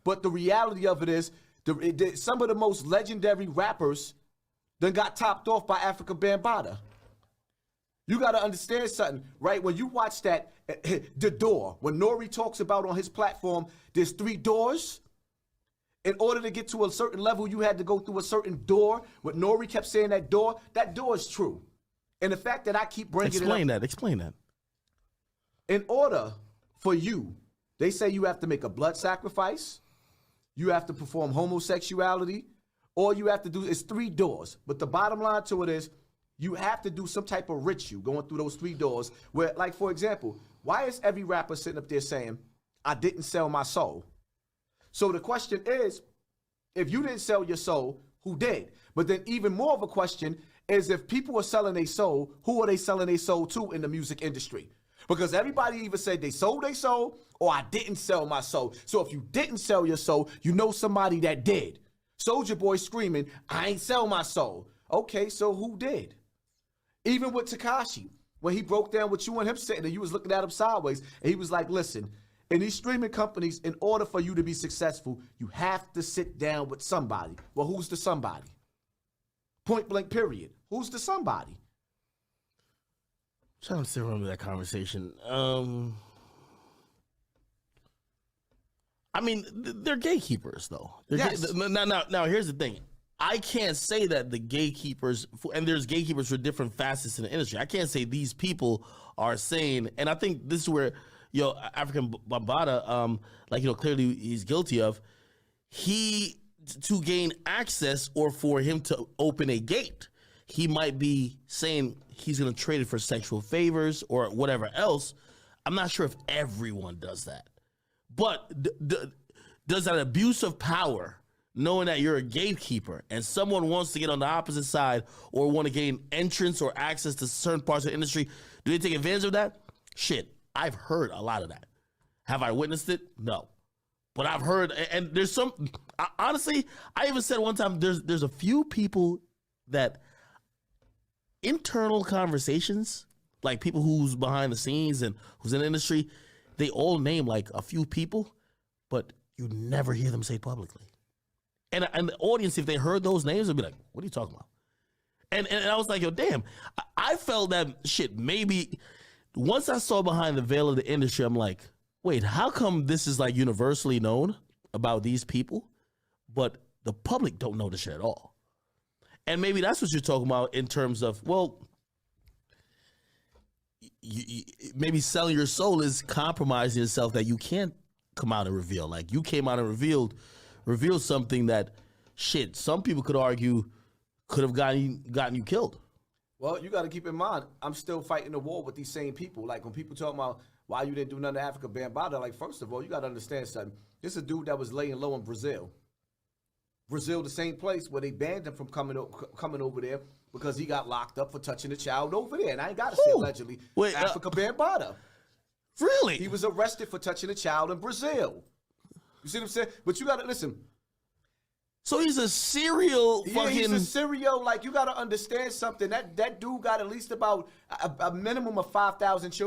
But the reality of it is, some of the most legendary rappers then got topped off by Africa Bambaataa. You got to understand something, right? When you watch that, the door, when Nori talks about on his platform, there's 3 doors. In order to get to a certain level, you had to go through a certain door. What Nori kept saying, that door is true. And the fact that I keep bringing Explain that. In order for you, they say you have to make a blood sacrifice, you have to perform homosexuality, or you have to do, it's 3 doors. But the bottom line to it is, you have to do some type of ritual going through those 3 doors where, like, for example, why is every rapper sitting up there saying, I didn't sell my soul? So the question is, if you didn't sell your soul, who did? But then even more of a question is, if people are selling their soul, who are they selling their soul to in the music industry? Because everybody either said they sold their soul or I didn't sell my soul. So if you didn't sell your soul, you know somebody that did. Soulja Boy screaming, I ain't sell my soul. Okay, so who did? Even with Tekashi, when he broke down with you and him sitting there, you was looking at him sideways, and he was like, listen, in these streaming companies, in order for you to be successful, you have to sit down with somebody. Well, who's the somebody? Point blank, period. Who's the somebody? I'm trying to still remember that conversation. I mean, they're gatekeepers, though. Yes. Now, here's the thing. I can't say that the gatekeepers, and there's gatekeepers for different facets in the industry. I can't say these people are saying, and I think this is where, African Bambaataa, clearly he's guilty of, to gain access or for him to open a gate, he might be saying he's going to trade it for sexual favors or whatever else. I'm not sure if everyone does that. But does that abuse of power, knowing that you're a gatekeeper and someone wants to get on the opposite side or want to gain entrance or access to certain parts of the industry, do they take advantage of that? Shit, I've heard a lot of that. Have I witnessed it? No. But I've heard, and there's some, honestly, I even said one time, there's a few people that internal conversations, like people who's behind the scenes and who's in the industry, they all name like a few people, but you never hear them say it publicly. And the audience, if they heard those names, would be like, what are you talking about? And I was like, yo, damn. I felt that shit, maybe once I saw behind the veil of the industry, I'm like, wait, how come this is like universally known about these people, but the public don't know this shit at all? And maybe that's what you're talking about in terms of, well, maybe selling your soul is compromising yourself that you can't come out and reveal. Like, you came out and revealed something that, shit, some people could argue could have gotten you killed. Well, you got to keep in mind, I'm still fighting the war with these same people. Like, when people talk about why you didn't do nothing to Africa Bambaataa, like, first of all, you got to understand something. This is a dude that was laying low in Brazil. Brazil, the same place where they banned him from coming over there because he got locked up for touching a child over there. And I ain't got to say allegedly. Wait, Africa Bambaataa. Really? He was arrested for touching a child in Brazil. You see what I'm saying? But you got to listen. So he's a serial fucking... he's a serial, like, you got to understand something. That dude got at least about a minimum of 5,000 children